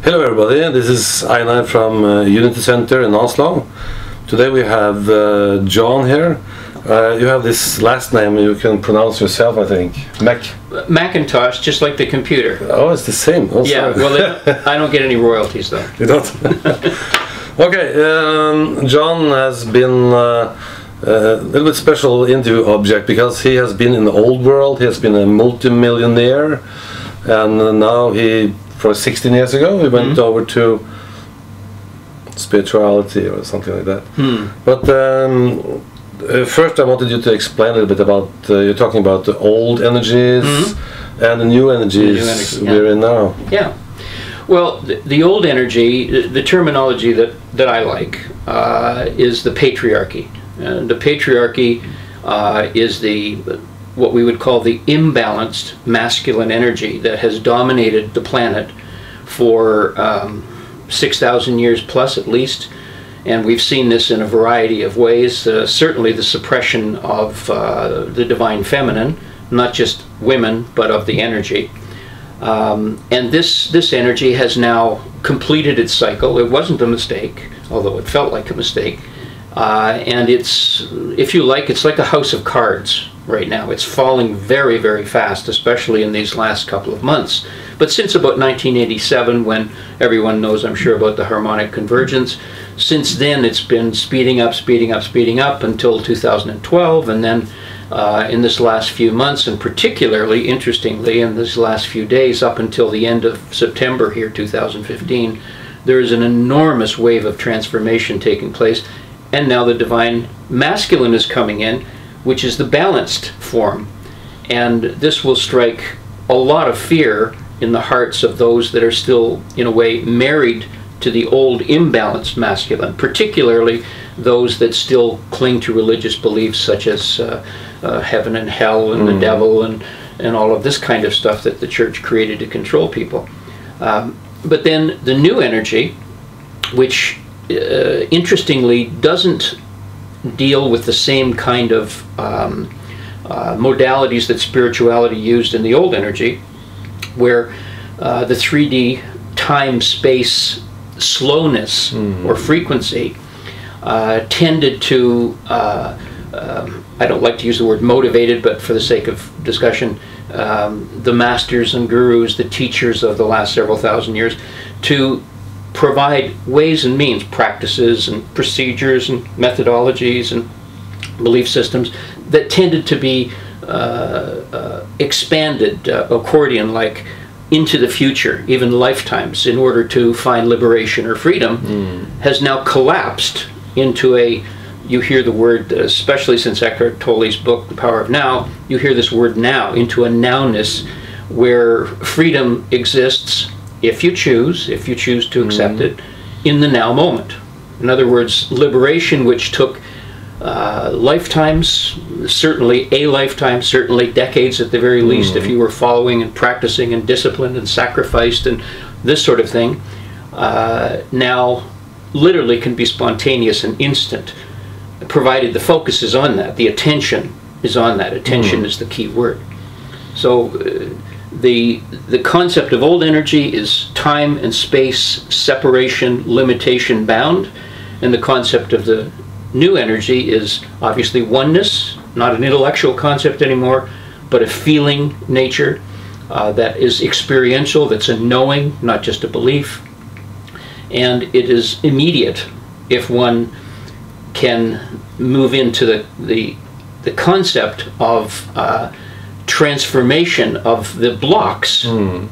Hello everybody, this is Einar from Unity Center in Oslo. Today we have John here. You have this last name you can pronounce yourself, I think. McIntosh, just like the computer. Oh, it's the same. Oh, yeah, well, I don't get any royalties though. You don't? Okay, John has been a little bit special interview object because he has been in the old world, he has been a multimillionaire, and now for 16 years ago, he went over to spirituality or something like that. But first I wanted you to explain a little bit about, you're talking about the old energies and the new energies we're in now. Yeah. Well, the old energy, the terminology that I like is the patriarchy. And the patriarchy is what we would call the imbalanced masculine energy that has dominated the planet for 6,000 years plus at least, and we've seen this in a variety of ways. Certainly the suppression of the divine feminine, not just women, but of the energy. And this energy has now completed its cycle. It wasn't a mistake, although it felt like a mistake. And it's, if you like, it's like a house of cards right now. It's falling very, very fast, especially in these last couple of months. But since about 1987, when everyone knows, I'm sure, about the harmonic convergence, since then it's been speeding up, speeding up, speeding up until 2012, and then in this last few months, and particularly, interestingly, in this last few days, up until the end of September here, 2015, there is an enormous wave of transformation taking place. And now the divine masculine is coming in, which is the balanced form. And this will strike a lot of fear in the hearts of those that are still, in a way, married to the old imbalanced masculine, particularly those that still cling to religious beliefs such as heaven and hell and the devil and all of this kind of stuff that the church created to control people. But then the new energy, which interestingly doesn't deal with the same kind of modalities that spirituality used in the old energy, where the 3D time-space slowness or frequency tended to, I don't like to use the word motivated, but for the sake of discussion, the masters and gurus, the teachers of the last several thousand years, to provide ways and means, practices and procedures and methodologies and belief systems that tended to be expanded accordion-like into the future, even lifetimes, in order to find liberation or freedom, has now collapsed into a, you hear the word, especially since Eckhart Tolle's book, The Power of Now, you hear this word now, into a nowness where freedom exists if you choose to accept it, in the now moment. In other words, liberation, which took lifetimes, certainly a lifetime, certainly decades at the very least, if you were following and practicing and disciplined and sacrificed and this sort of thing, now literally can be spontaneous and instant, provided the focus is on that, the attention is on that. Attention is the key word. So the concept of old energy is time and space, separation, limitation bound, and the concept of the new energy is obviously oneness, not an intellectual concept anymore, but a feeling nature that is experiential, that's a knowing, not just a belief, and it is immediate if one can move into the concept of transformation of the blocks to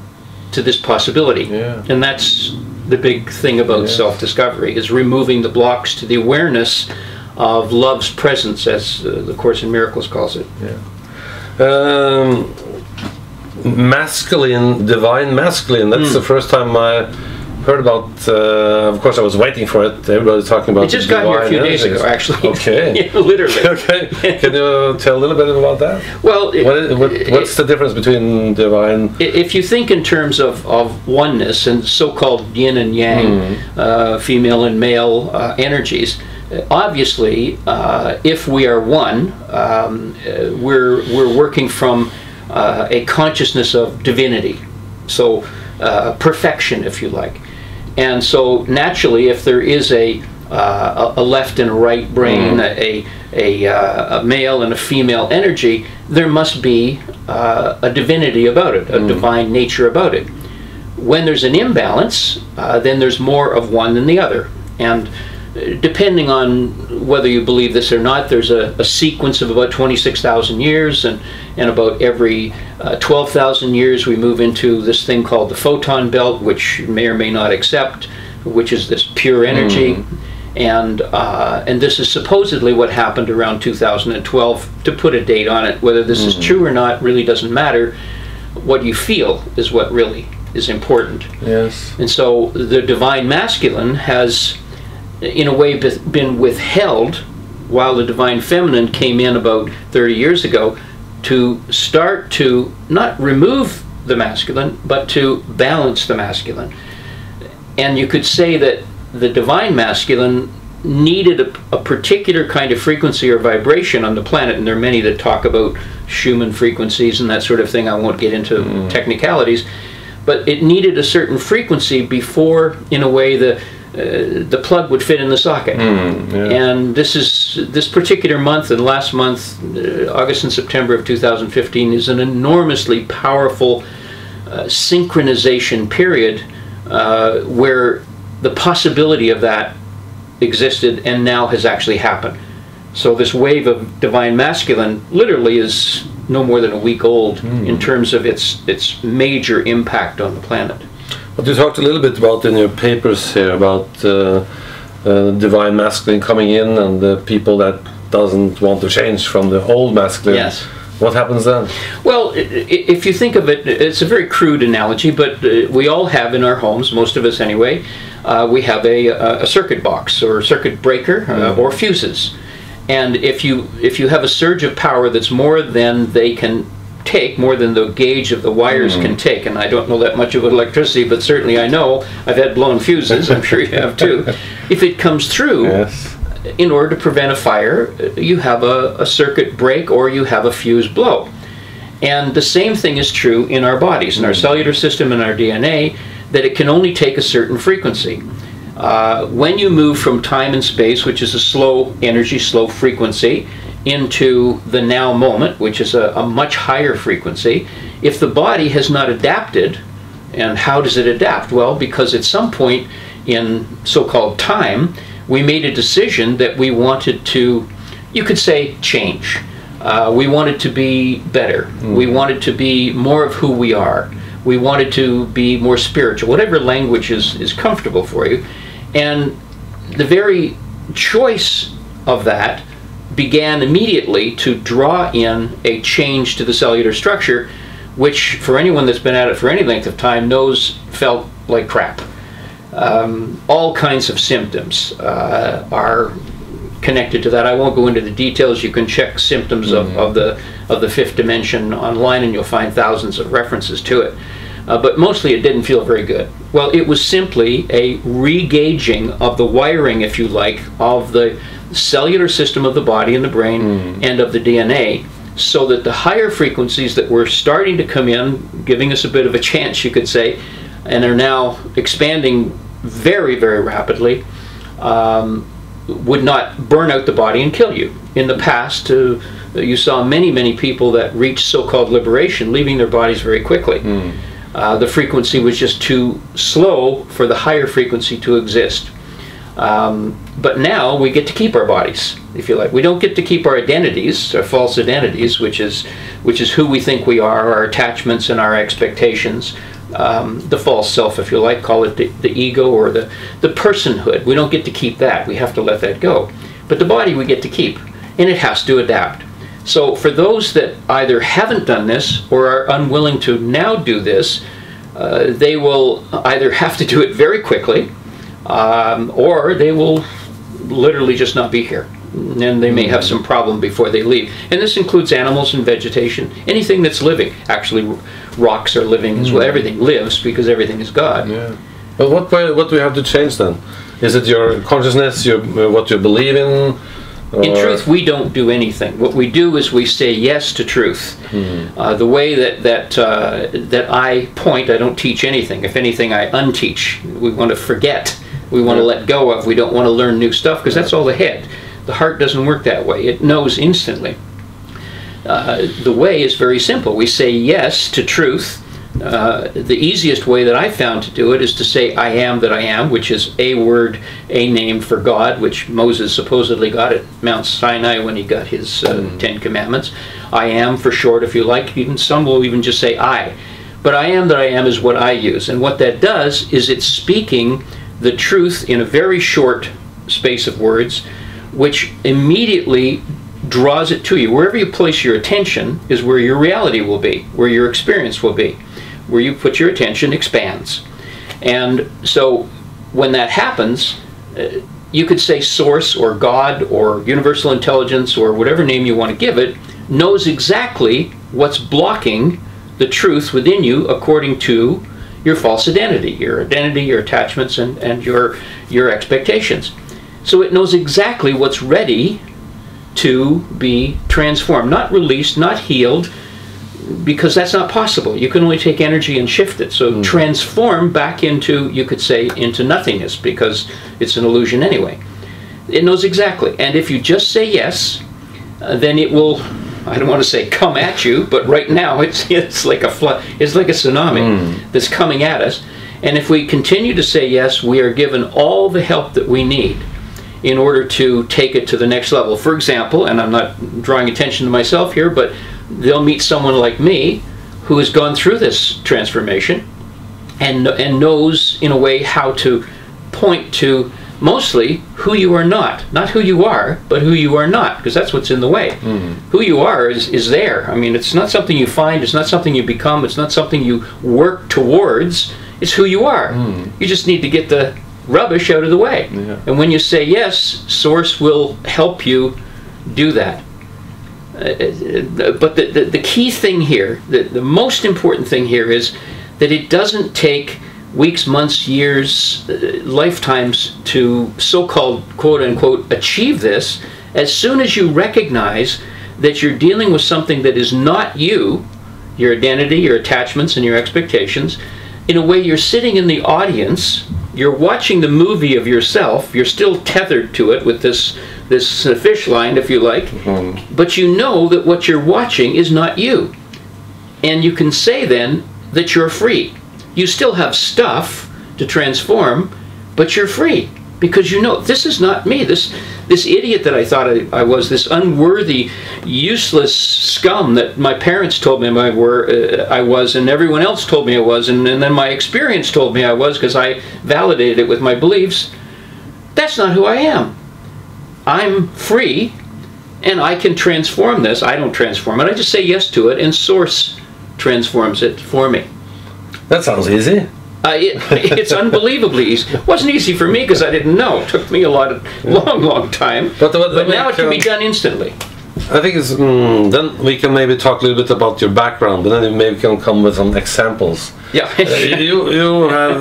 this possibility. And that's the big thing about self-discovery, is removing the blocks to the awareness of love's presence, as the Course in Miracles calls it. Masculine, divine masculine, that's the first time I heard about, of course I was waiting for it, everybody's talking about it. It just got here a few days ago, actually. Okay. Yeah, literally. Okay. Can you tell a little bit about that? Well, what's the difference between divine? If you think in terms of oneness and so-called yin and yang, female and male energies, obviously, if we are one, we're working from a consciousness of divinity. So perfection, if you like. And so naturally, if there is a left and a right brain, a male and a female energy, there must be a divinity about it, a divine nature about it. When there's an imbalance, then there's more of one than the other. And depending on whether you believe this or not, there's a sequence of about 26,000 years, and about every 12,000 years we move into this thing called the photon belt, which you may or may not accept, which is this pure energy. And this is supposedly what happened around 2012. To put a date on it, whether this is true or not really doesn't matter. What you feel is what really is important. Yes. And so the divine masculine has, in a way, been withheld while the divine feminine came in about 30 years ago to start to not remove the masculine, but to balance the masculine. And you could say that the divine masculine needed a particular kind of frequency or vibration on the planet, and there are many that talk about Schumann frequencies and that sort of thing. I won't get into technicalities, but it needed a certain frequency before, in a way, the plug would fit in the socket. And this particular month and last month, August and September of 2015, is an enormously powerful synchronization period where the possibility of that existed and now has actually happened. So this wave of divine masculine literally is no more than a week old in terms of its major impact on the planet. But you talked a little bit about in your papers here about divine masculine coming in and the people that doesn't want to change from the old masculine. Yes. What happens then? Well, if you think of it, it's a very crude analogy, but we all have in our homes, most of us anyway, we have a circuit box or circuit breaker or fuses. And if you have a surge of power that's more than they can take, more than the gauge of the wires can take, and I don't know that much about electricity, but certainly I know I've had blown fuses, I'm sure you have too. If it comes through, yes, in order to prevent a fire, you have a circuit break or you have a fuse blow. And the same thing is true in our bodies, in our cellular system and our DNA, that it can only take a certain frequency. When you move from time and space, which is a slow energy, slow frequency, into the now moment, which is a much higher frequency, if the body has not adapted, and how does it adapt? Well, because at some point in so-called time, we made a decision that we wanted to, you could say, change. We wanted to be better. We wanted to be more of who we are. We wanted to be more spiritual, whatever language is comfortable for you. And the very choice of that began immediately to draw in a change to the cellular structure, which for anyone that's been at it for any length of time knows felt like crap. All kinds of symptoms are connected to that. I won't go into the details. You can check symptoms of the fifth dimension online and you'll find thousands of references to it. But mostly it didn't feel very good. Well, it was simply a re-gauging of the wiring, if you like, of the cellular system of the body and the brain and of the DNA, so that the higher frequencies that were starting to come in, giving us a bit of a chance, you could say, and are now expanding very, very rapidly, would not burn out the body and kill you. In the past, you saw many, many people that reached so-called liberation leaving their bodies very quickly. The frequency was just too slow for the higher frequency to exist. But now we get to keep our bodies, if you like. We don't get to keep our identities, our false identities, which is who we think we are, our attachments and our expectations. The false self, if you like, call it the ego or the personhood. We don't get to keep that. We have to let that go. But the body we get to keep, and it has to adapt. So for those that either haven't done this or are unwilling to now do this, they will either have to do it very quickly, or they will literally just not be here. And they may have some problem before they leave. And this includes animals and vegetation, anything that's living. Actually, rocks are living as well. Everything lives because everything is God. Yeah. But what do you have to change then? Is it your consciousness, what you believe in? In truth, we don't do anything. What we do is we say yes to truth. The way that I point, I don't teach anything. If anything, I unteach. We want to forget. We want to let go of. We don't want to learn new stuff because that's all the head. The heart doesn't work that way. It knows instantly. The way is very simple. We say yes to truth. The easiest way that I found to do it is to say I am that I am, which is a word, a name for God, which Moses supposedly got at Mount Sinai when he got his 10 Commandments. I am for short, if you like. Even some will even just say I. But I am that I am is what I use. And what that does is it's speaking the truth in a very short space of words, which immediately draws it to you. Wherever you place your attention is where your reality will be, where your experience will be. Where you put your attention expands. And so when that happens, you could say source or God or universal intelligence or whatever name you want to give it knows exactly what's blocking the truth within you according to your false identity, your attachments, and your expectations. So it knows exactly what's ready to be transformed, not released, not healed, because that's not possible. You can only take energy and shift it. So transform back into, you could say, into nothingness, because it's an illusion anyway. It knows exactly. And if you just say yes, then it will, I don't want to say come at you, but right now it's like a flood, it's like a tsunami that's coming at us. And if we continue to say yes, we are given all the help that we need in order to take it to the next level. For example, and I'm not drawing attention to myself here, but they'll meet someone like me who has gone through this transformation and knows in a way how to point to mostly who you are not who you are, but who you are not, because that's what's in the way. Who you are is there. I mean, it's not something you find, it's not something you become, it's not something you work towards, it's who you are. You just need to get the rubbish out of the way. And when you say yes, Source will help you do that. But the key thing here, the most important thing here is that it doesn't take weeks, months, years, lifetimes to so-called, quote-unquote, achieve this. As soon as you recognize that you're dealing with something that is not you, your identity, your attachments, and your expectations, in a way you're sitting in the audience, you're watching the movie of yourself, you're still tethered to it with this fish line, if you like, but you know that what you're watching is not you. And you can say then that you're free. You still have stuff to transform, but you're free, because you know, this is not me. This idiot that I thought I was, this unworthy, useless scum that my parents told me I was, and everyone else told me I was, and then my experience told me I was, because I validated it with my beliefs. That's not who I am. I'm free, and I can transform this. I don't transform it. I just say yes to it, and Source transforms it for me. That sounds easy. It's unbelievably easy. It wasn't easy for me because I didn't know. It took me a long time. But now it can be done instantly. I think it's then we can maybe talk a little bit about your background, but then maybe we can come with some examples. Yeah. You have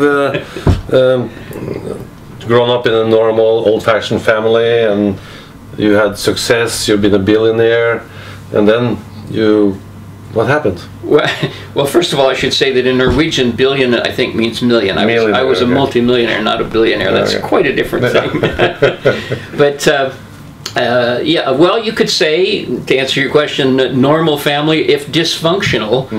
grown up in a normal, old-fashioned family, and you had success. You've been a billionaire, and then what happened? Well, first of all, I should say that in Norwegian, billion, I think, means million. I was a multimillionaire, not a billionaire. That's quite a different thing. But, yeah, well, you could say, to answer your question, normal family, if dysfunctional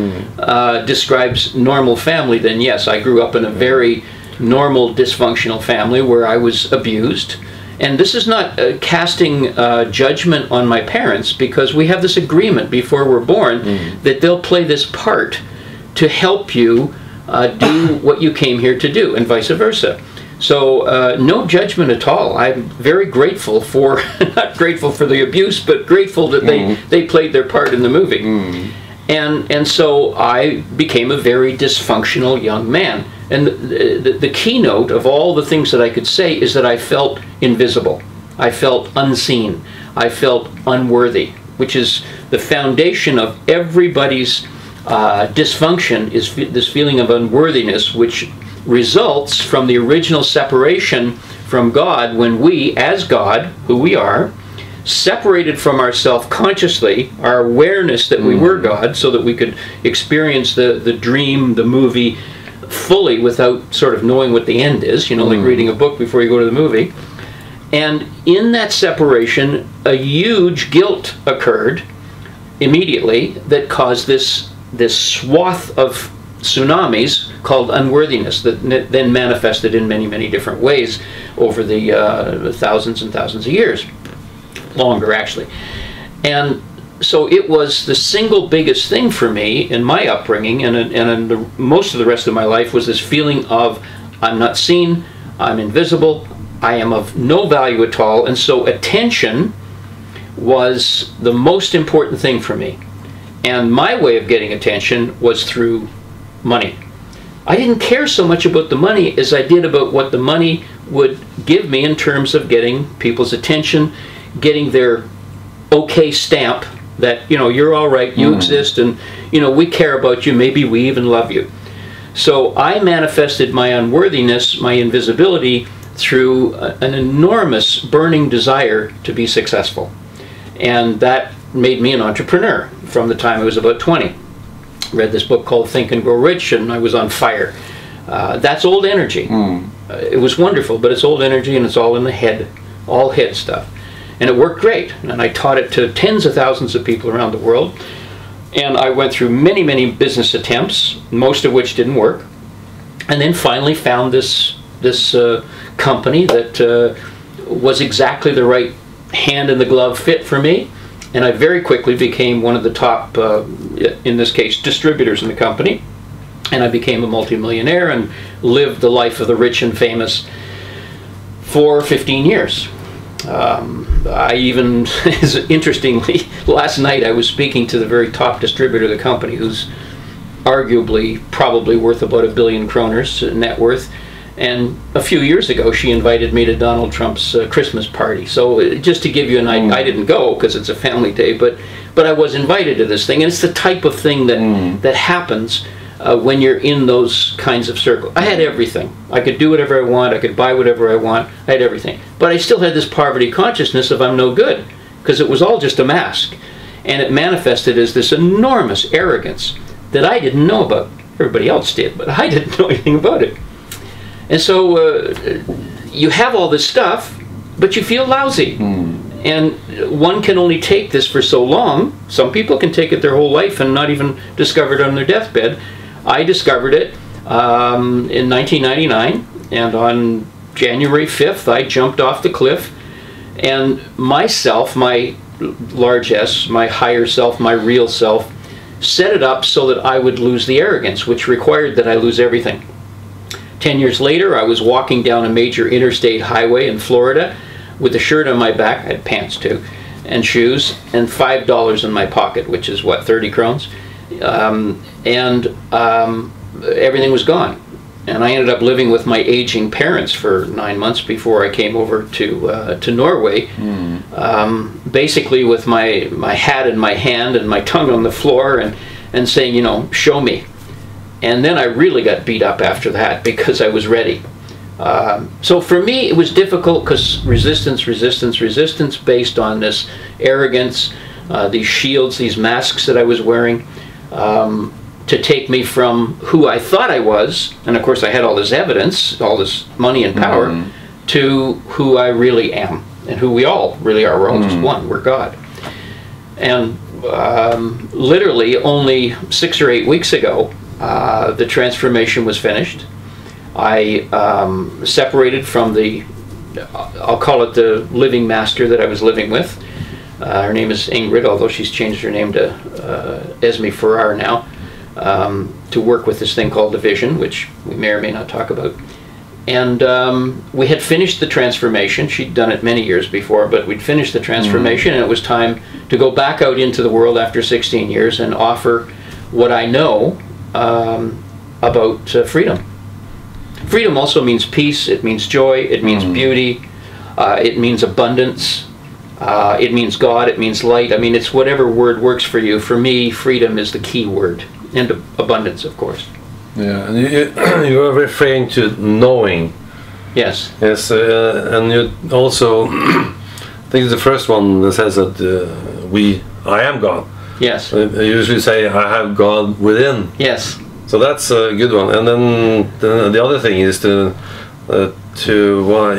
describes normal family, then yes, I grew up in a very normal, dysfunctional family where I was abused. And this is not casting judgment on my parents, because we have this agreement before we're born that they'll play this part to help you do what you came here to do, and vice versa. So no judgment at all. I'm very grateful for, not grateful for the abuse, but grateful that they played their part in the movie. And so I became a very dysfunctional young man. And the keynote of all the things that I could say is that I felt invisible. I felt unseen. I felt unworthy, which is the foundation of everybody's dysfunction, is this feeling of unworthiness, which results from the original separation from God, when we, as God, who we are, separated from ourself consciously, our awareness that we were God, so that we could experience the dream, the movie, fully without sort of knowing what the end is, you know, like reading a book before you go to the movie. And in that separation, a huge guilt occurred immediately that caused this swath of tsunamis called unworthiness that then manifested in many, many different ways over the thousands and thousands of years. Longer, actually. And so it was the single biggest thing for me in my upbringing and in most of the rest of my life was this feeling of I'm not seen, I'm invisible, I am of no value at all, and so attention was the most important thing for me. And my way of getting attention was through money. I didn't care so much about the money as I did about what the money would give me in terms of getting people's attention, getting their okay stamp that, you know, you're all right, you exist, and, you know, we care about you, maybe we even love you. So I manifested my unworthiness, my invisibility, through an enormous burning desire to be successful. And that made me an entrepreneur from the time I was about 20. Read this book called Think and Grow Rich, and I was on fire. That's old energy. It was wonderful, but it's old energy, and it's all in the head, all head stuff. And it worked great, and I taught it to tens of thousands of people around the world. And I went through many, many business attempts, most of which didn't work, and then finally found this company that was exactly the right hand-in-the-glove fit for me. And I very quickly became one of the top, in this case, distributors in the company. And I became a multimillionaire and lived the life of the rich and famous for 15 years. I even, interestingly, last night I was speaking to the very top distributor of the company, who's arguably probably worth about $1 billion kroners net worth. And a few years ago, she invited me to Donald Trump's Christmas party. So just to give you an idea, I didn't go because it's a family day, but I was invited to this thing. And it's the type of thing that happens when you're in those kinds of circles. I had everything. I could do whatever I want. I could buy whatever I want. I had everything. But I still had this poverty consciousness of I'm no good, because it was all just a mask. And it manifested as this enormous arrogance that I didn't know about. Everybody else did, but I didn't know anything about it. And so you have all this stuff, but you feel lousy. And one can only take this for so long. Some people can take it their whole life and not even discover it on their deathbed. I discovered it in 1999, and on January 5th, I jumped off the cliff. And myself, my large S, my higher self, my real self, set it up so that I would lose the arrogance, which required that I lose everything. 10 years later, I was walking down a major interstate highway in Florida with a shirt on my back, I had pants too, and shoes, and $5 in my pocket, which is what, 30 krones? Everything was gone. And I ended up living with my aging parents for 9 months before I came over to Norway, basically with my hat in my hand and my tongue on the floor and saying, you know, show me. And then I really got beat up after that because I was ready. So for me, it was difficult because resistance based on this arrogance, these shields, these masks that I was wearing, to take me from who I thought I was, and of course I had all this evidence, all this money and power, to who I really am, and who we all really are. We're all just one. We're God. And literally only 6 or 8 weeks ago, the transformation was finished. I separated from the, I'll call it the living master that I was living with. Her name is Ingrid, although she's changed her name to Esme Farrar now, to work with this thing called division, which we may or may not talk about. And we had finished the transformation. She'd done it many years before, but we'd finished the transformation, and it was time to go back out into the world after 16 years and offer what I know about freedom. Freedom also means peace, it means joy, it means beauty, it means abundance, it means God, it means light. I mean, it's whatever word works for you. For me, freedom is the key word, and abundance, of course. Yeah, and you are referring to knowing. Yes. Yes, and you also think it's the first one that says that I am God. Yes. I usually say I have God within. Yes. So that's a good one. And then the other thing is you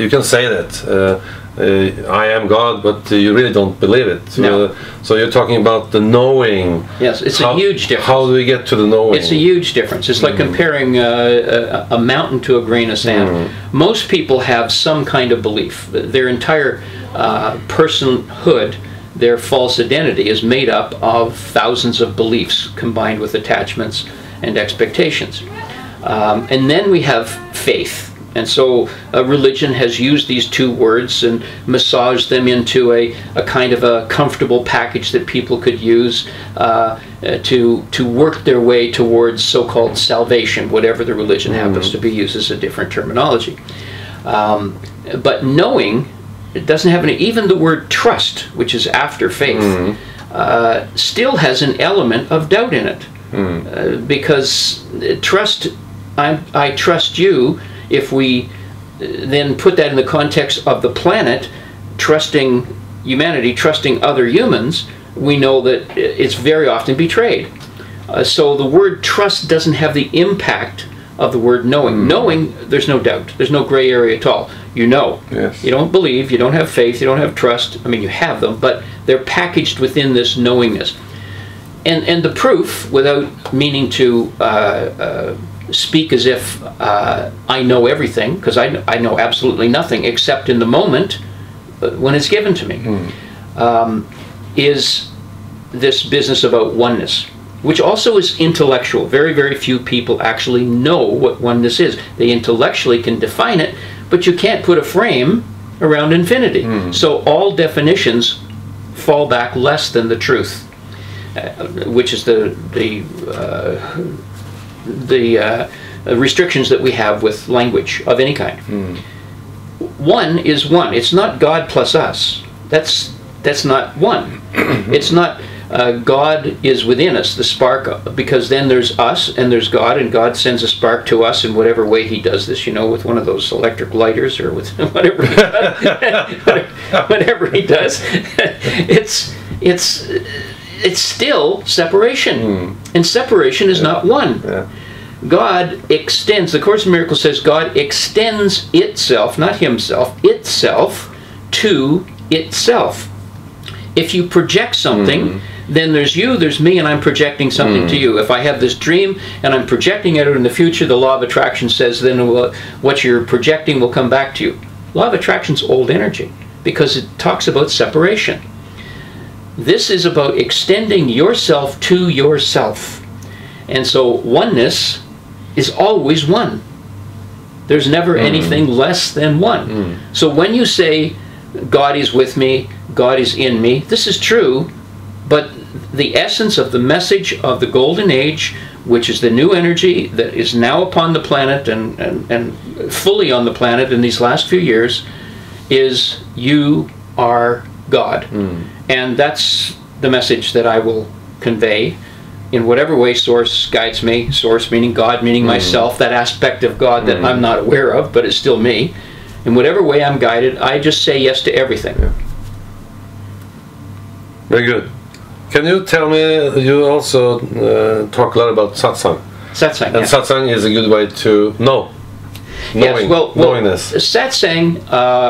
can say that I am God, but you really don't believe it. No. So you're talking about the knowing. Yes, it's a huge difference. How do we get to the knowing? It's a huge difference. It's like comparing a mountain to a grain of sand. Most people have some kind of belief. Their entire personhood, their false identity, is made up of thousands of beliefs combined with attachments and expectations. And then we have faith. And so religion has used these two words and massaged them into a kind of a comfortable package that people could use to work their way towards so-called salvation, whatever the religion happens to be, uses a different terminology. But knowing, it doesn't have any, even the word trust, which is after faith, still has an element of doubt in it. Because trust, I trust you. If we then put that in the context of the planet, trusting humanity, trusting other humans, we know that it's very often betrayed. So the word trust doesn't have the impact of the word knowing. Knowing, there's no doubt. There's no gray area at all. You know. Yes. You don't believe, you don't have faith, you don't have trust. I mean, you have them, but they're packaged within this knowingness. And the proof, without meaning to speak as if I know everything, because I know absolutely nothing except in the moment when it's given to me, is this business about oneness, which also is intellectual. Very, very few people actually know what oneness is. They intellectually can define it, but you can't put a frame around infinity. So all definitions fall back less than the truth, which is the restrictions that we have with language of any kind. One is one. It's not God plus us. That's not one. It's not God is within us, the spark, because then there's us and there's God, and God sends a spark to us in whatever way he does this, you know, with one of those electric lighters or with whatever he does. Whatever he does. It's still separation. And separation is not one. Yeah. God extends, the Course in Miracles says God extends itself, not himself, itself to itself. If you project something, then there's you, there's me, and I'm projecting something to you. If I have this dream and I'm projecting it in the future, the law of attraction says then what you're projecting will come back to you. Law of attraction's old energy because it talks about separation. This is about extending yourself to yourself. And so oneness is always one. There's never anything less than one. So when you say God is with me, God is in me, this is true, but the essence of the message of the Golden Age, which is the new energy that is now upon the planet and fully on the planet in these last few years, is you are God. And that's the message that I will convey in whatever way Source guides me. Source meaning God, meaning myself, that aspect of God that I'm not aware of, but it's still me. In whatever way I'm guided, I just say yes to everything. Yeah. Very good. Can you tell me, you also talk a lot about Satsang. Satsang, and Satsang is a good way to know. Yes, knowingness. Satsang,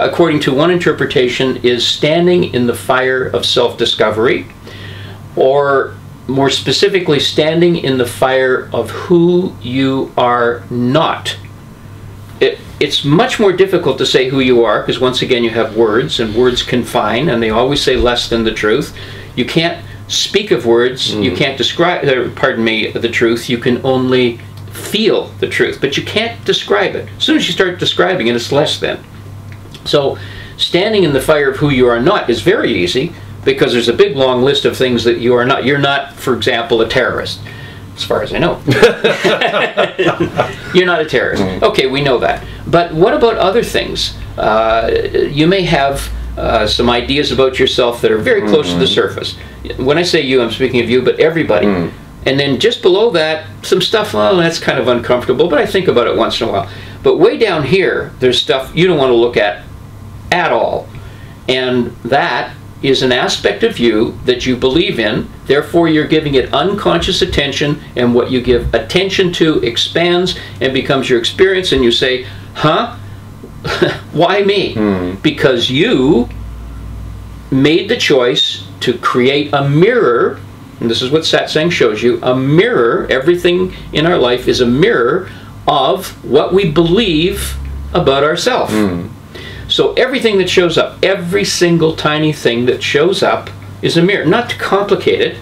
according to one interpretation, is standing in the fire of self-discovery, or more specifically, standing in the fire of who you are not. It's much more difficult to say who you are, because once again you have words, and words confine, and they always say less than the truth. You can't speak of words, you can't describe, pardon me, the truth, you can only feel the truth, but you can't describe it. As soon as you start describing it, it's less than. So standing in the fire of who you are not is very easy, because there's a big long list of things that you are not. You're not, for example, a terrorist, as far as I know. You're not a terrorist. Okay, we know that. But what about other things? You may have some ideas about yourself that are very close to the surface. When I say you, I'm speaking of you, but everybody. And then just below that, some stuff, well, that's kind of uncomfortable, but I think about it once in a while. But way down here, there's stuff you don't want to look at all. And that is an aspect of you that you believe in, therefore you're giving it unconscious attention, and what you give attention to expands and becomes your experience, and you say, huh? Why me? Because you made the choice to create a mirror, and this is what Satsang shows you, a mirror. Everything in our life is a mirror of what we believe about ourselves. So everything that shows up, every single tiny thing that shows up is a mirror. Not to complicate it,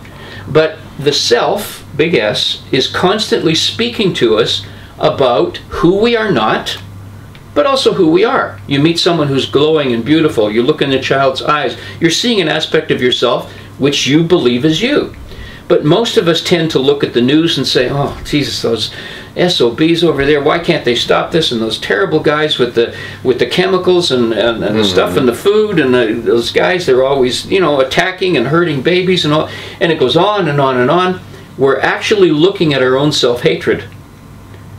but the self, big S, is constantly speaking to us about who we are not, but also who we are. You meet someone who's glowing and beautiful, you look in a child's eyes, you're seeing an aspect of yourself which you believe is you. But most of us tend to look at the news and say, oh, Jesus, those SOBs over there, why can't they stop this? And those terrible guys with the chemicals and the stuff in the food, and those guys, they're always, you know, attacking and hurting babies and all, and it goes on and on and on. We're actually looking at our own self-hatred.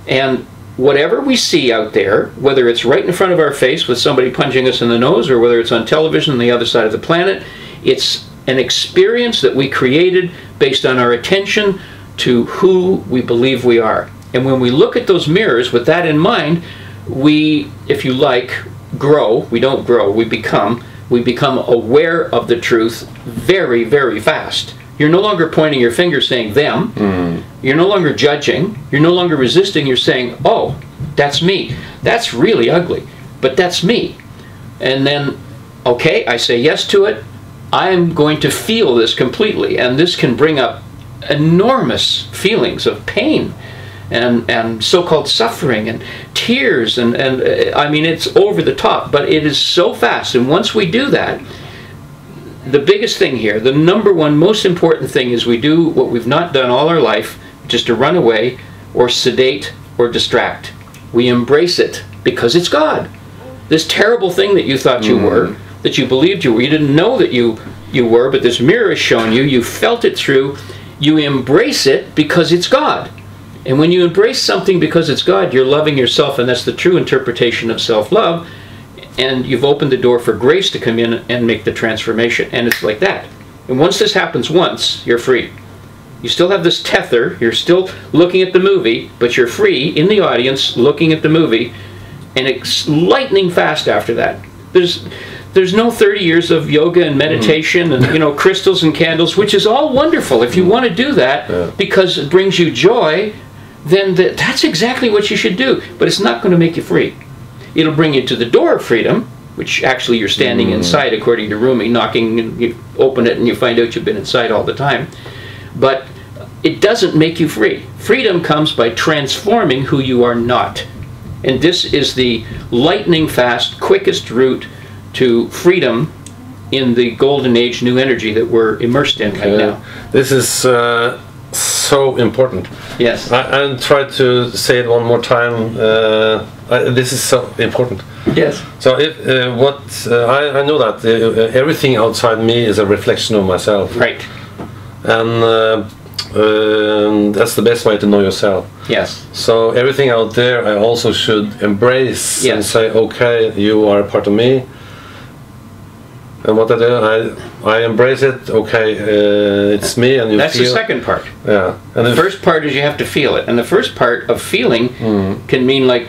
And whatever we see out there, whether it's right in front of our face with somebody punching us in the nose, or whether it's on television on the other side of the planet, it's an experience that we created based on our attention to who we believe we are. And when we look at those mirrors with that in mind, we, if you like, grow. We don't grow, we become aware of the truth very, very fast. You're no longer pointing your finger saying them. You're no longer judging. You're no longer resisting. You're saying, oh, that's me. That's really ugly, but that's me. And then, okay, I say yes to it. I'm going to feel this completely, and this can bring up enormous feelings of pain and so-called suffering and tears, and I mean, it's over the top, but it is so fast. And once we do that, the biggest thing here, the number one most important thing, is we do what we've not done all our life, just to run away or sedate or distract. We embrace it because it's God. This terrible thing that you thought you were, that you believed you were, you didn't know that you were, but this mirror has shown you, you felt it through, you embrace it because it's God. And when you embrace something because it's God, you're loving yourself, and that's the true interpretation of self-love, and you've opened the door for grace to come in and make the transformation. And it's like that. And once this happens once, you're free. You still have this tether, you're still looking at the movie, but you're free in the audience looking at the movie, and it's lightning fast after that. There's no 30 years of yoga and meditation and, you know, crystals and candles, which is all wonderful. If you want to do that because it brings you joy, then that's exactly what you should do. But it's not going to make you free. It'll bring you to the door of freedom, which actually you're standing inside, according to Rumi, knocking, and you open it and you find out you've been inside all the time. But it doesn't make you free. Freedom comes by transforming who you are not. And this is the lightning fast, quickest route to freedom in the golden age new energy that we're immersed in right now. This is so important. Yes. I'll try to say it one more time. This is so important. Yes. So if I know that everything outside me is a reflection of myself. Right. And that's the best way to know yourself. Yes. So everything out there I also should embrace and say, okay, you are a part of me. And what I do, I embrace it. Okay, it's me, and you That's feel. the second part. Yeah. And the first part is you have to feel it, and the first part of feeling can mean like,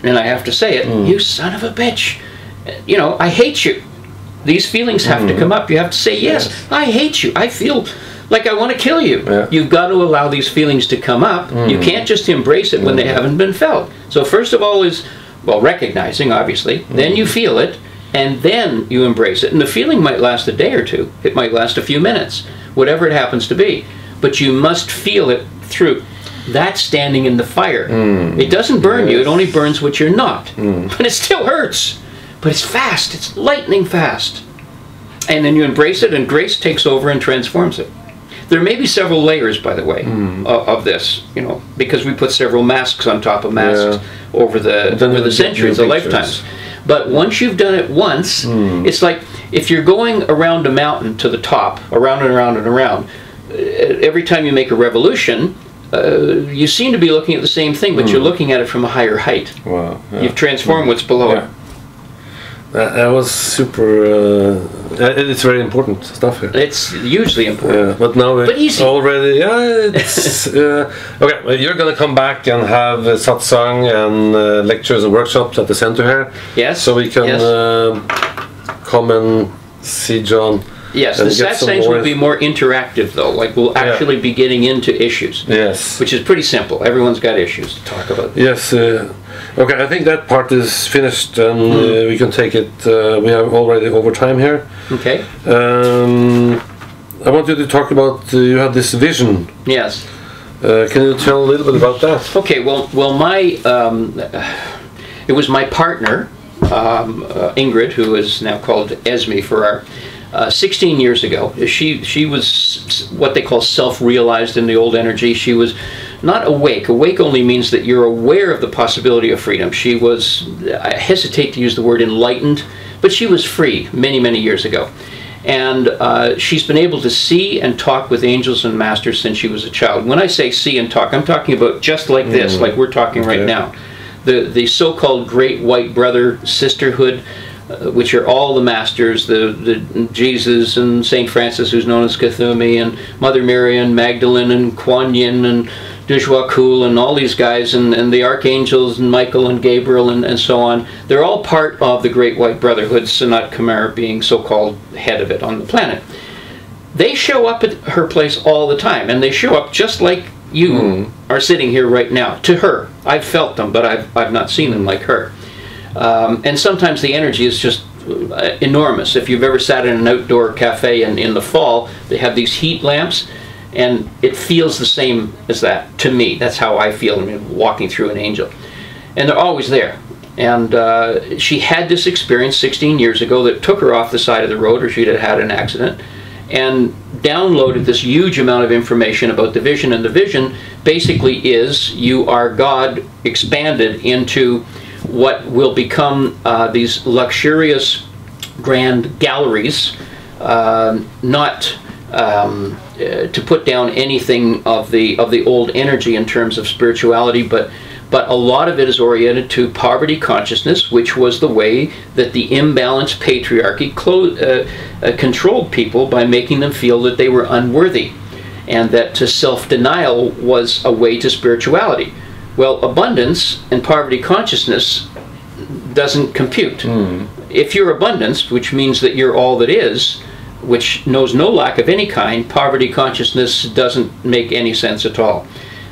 and I have to say it, you son of a bitch. You know, I hate you. These feelings have to come up. You have to say, yes, I hate you. I feel like I want to kill you. Yeah. You've got to allow these feelings to come up. You can't just embrace it when they haven't been felt. So first of all is, well, recognizing, obviously. Then you feel it, and then you embrace it. And the feeling might last a day or two. It might last a few minutes, whatever it happens to be. But you must feel it through. That's standing in the fire. It doesn't burn you. It only burns what you're not. But it still hurts. But it's fast. It's lightning fast. And then you embrace it, and grace takes over and transforms it. There may be several layers, by the way, of this, you know, because we put several masks on top of masks over the centuries, the lifetimes. But once you've done it once, it's like if you're going around a mountain to the top, around and around and around, every time you make a revolution, you seem to be looking at the same thing, but you're looking at it from a higher height. Wow. Yeah. You've transformed what's below it. That was super. It's very important stuff here. It's hugely important. Yeah, but now But easy. already. Yeah, it's okay. Well, you're gonna come back and have satsang and lectures and workshops at the center here. Yes. So we can yes. Come and see John. Yes, the satsangs will be more interactive though. Like we'll actually be getting into issues. Yes. Which is pretty simple. Everyone's got issues to talk about. Yes. Okay, I think that part is finished, and we can take it. We have already over time here. Okay. I want you to talk about. You have this vision. Yes. Can you tell a little bit about that? Okay. Well, my it was my partner, Ingrid, who is now called Esme for our. 16 years ago, she was what they call self-realized in the old energy. She was not awake. Awake only means that you're aware of the possibility of freedom. She was, I hesitate to use the word enlightened, but she was free many, many years ago. And she's been able to see and talk with angels and masters since she was a child. When I say see and talk, I'm talking about just like this, like we're talking right now. The so-called Great White Brother Sisterhood, which are all the masters, the Jesus and Saint Francis, who's known as Cthulhu, and Mother Mary and Magdalene and Kuan Yin and Dujwakul and all these guys, and the archangels and Michael and Gabriel and so on. They're all part of the Great White Brotherhood, Sanat Kumar being so-called head of it on the planet. They show up at her place all the time, and they show up just like you are sitting here right now, to her. I've felt them, but I've not seen them like her. And sometimes the energy is just enormous. If you've ever sat in an outdoor cafe and in the fall, they have these heat lamps, and it feels the same as that to me. That's how I feel when walking through an angel. And they're always there. And she had this experience 16 years ago that took her off the side of the road, or she'd have had an accident, and downloaded this huge amount of information about the vision. And the vision basically is you are God expanded into what will become these luxurious grand galleries, not to put down anything of the old energy in terms of spirituality, but a lot of it is oriented to poverty consciousness, which was the way that the imbalanced patriarchy controlled people by making them feel that they were unworthy, and that self-denial was a way to spirituality. Well, abundance and poverty consciousness doesn't compute. If you're abundance, which means that you're all that is, which knows no lack of any kind, poverty consciousness doesn't make any sense at all.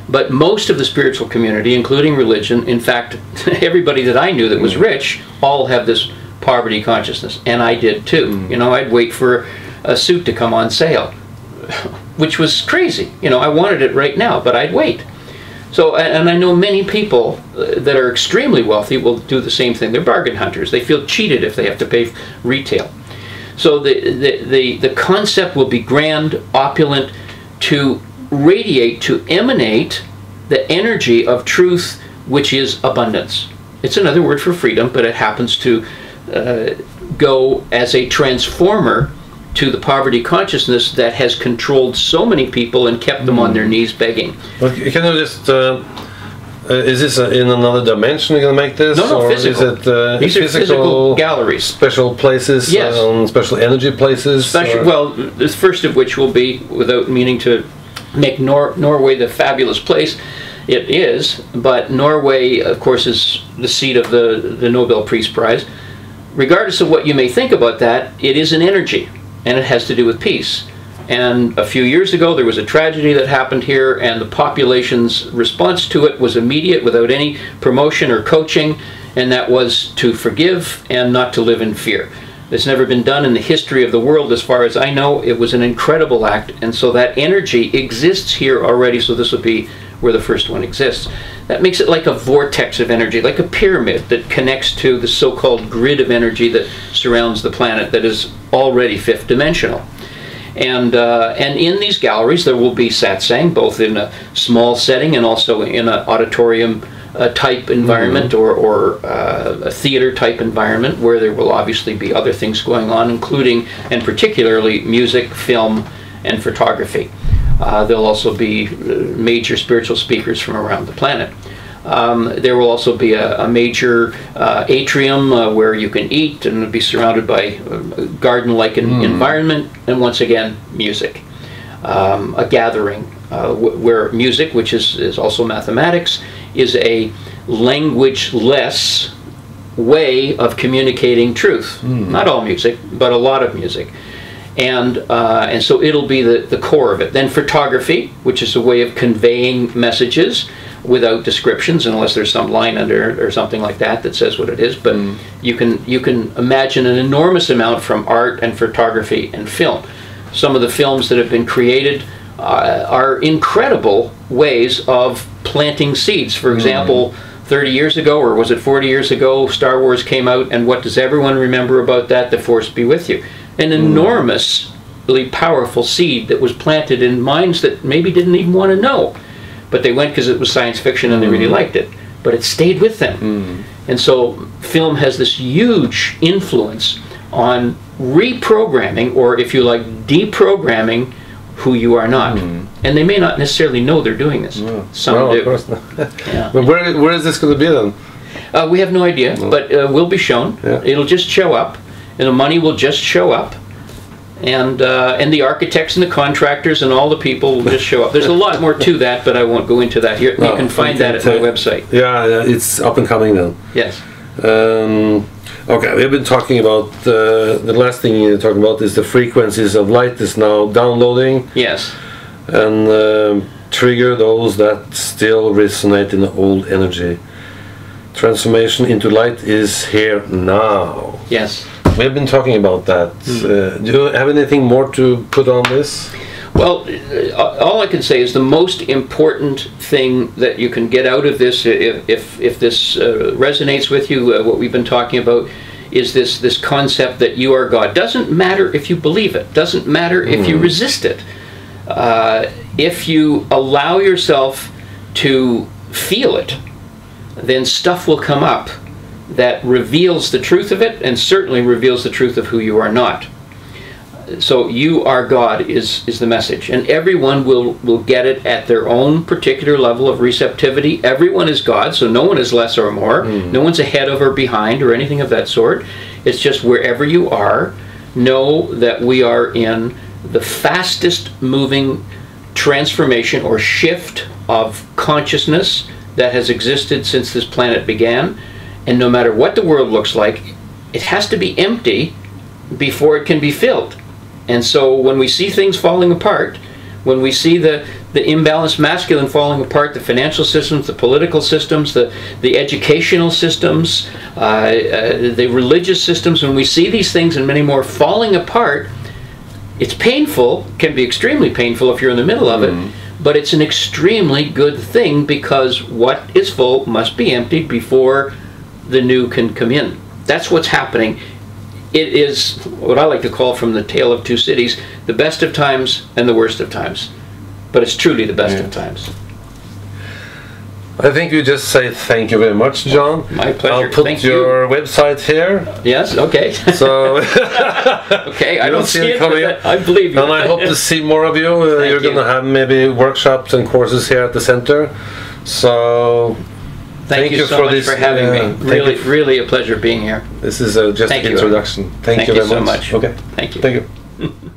But most of the spiritual community, including religion, in fact, everybody that I knew that was rich, all have this poverty consciousness, and I did too. You know, I'd wait for a suit to come on sale, which was crazy. You know, I wanted it right now, but I'd wait. So, and I know many people that are extremely wealthy will do the same thing. They're bargain hunters. They feel cheated if they have to pay retail. So the concept will be grand, opulent, to radiate, to emanate the energy of truth, which is abundance. It's another word for freedom, but it happens to go as a transformer to the poverty consciousness that has controlled so many people and kept them on their knees begging. Okay, can you just, is this in another dimension you're going to make this? No, or physical. Is it These are physical galleries. Special places? Yes. Special energy places? Special, well, the first of which will be, without meaning to make Norway the fabulous place it is, but Norway, of course, is the seat of the Nobel Peace Prize. Regardless of what you may think about that, it is an energy, and it has to do with peace. And a few years ago there was a tragedy that happened here, and the population's response to it was immediate, without any promotion or coaching, and that was to forgive and not to live in fear. It's never been done in the history of the world as far as I know. It was an incredible act, and so that energy exists here already, so this would be where the first one exists. That makes it like a vortex of energy, like a pyramid that connects to the so-called grid of energy that surrounds the planet that is already fifth dimensional. And in these galleries there will be satsang, both in a small setting and also in an auditorium type environment, or a theater type environment, where there will obviously be other things going on, including and particularly music, film, and photography. There'll also be major spiritual speakers from around the planet. There will also be a major atrium where you can eat and be surrounded by a garden-like environment, and once again, music. A gathering where music, which is also mathematics, is a language-less way of communicating truth. Not all music, but a lot of music. And so it'll be the core of it. Then photography, which is a way of conveying messages without descriptions, unless there's some line under or something like that that says what it is. But you can imagine an enormous amount from art and photography and film. Some of the films that have been created are incredible ways of planting seeds. For example, 30 years ago, or was it 40 years ago, Star Wars came out, and what does everyone remember about that? The Force be with you. An enormously powerful seed that was planted in minds that maybe didn't even want to know. But they went because it was science fiction and they really liked it. But it stayed with them. And so film has this huge influence on reprogramming, or if you like, deprogramming who you are not. And they may not necessarily know they're doing this. Some do. Of course not. But where is this going to be then? We have no idea, but will be shown. It'll just show up, and the money will just show up, and the architects and the contractors and all the people will just show up. There's a lot more to that, but I won't go into that here. You can find that at my website. Yeah, it's up and coming then. Yes. Okay, we've been talking about the last thing you're talking about is the frequencies of light is now downloading. Yes. And trigger those that still resonate in the old energy. Transformation into light is here now. Yes. We've been talking about that. Do you have anything more to put on this? Well, all I can say is the most important thing that you can get out of this, if this resonates with you, what we've been talking about, is this concept that you are God. Doesn't matter if you believe it. Doesn't matter if you resist it. If you allow yourself to feel it, then stuff will come up that reveals the truth of it, and certainly reveals the truth of who you are not. So you are God is the message, and everyone will get it at their own particular level of receptivity. Everyone is God, so no one is less or more. No one's ahead of or behind or anything of that sort. It's just wherever you are, know that we are in the fastest moving transformation or shift of consciousness that has existed since this planet began. And no matter what the world looks like, it has to be empty before it can be filled. And so when we see things falling apart, when we see the imbalanced masculine falling apart, the financial systems, the political systems, the educational systems, the religious systems, when we see these things and many more falling apart, it's painful, can be extremely painful if you're in the middle of it, but it's an extremely good thing, because what is full must be emptied before the new can come in. That's what's happening. It is what I like to call, from the Tale of Two Cities, the best of times and the worst of times. But it's truly the best of times. I think you just say thank you very much, John. My pleasure. I'll put your website here. Yes, okay. So okay, I don't see it coming up. I believe you. And I hope to see more of you. You're going to have maybe workshops and courses here at the center. So thank you so much for having me. Really a pleasure being here. This is just an introduction. Thank you very much. Thank you so much. Okay. Thank you. Thank you.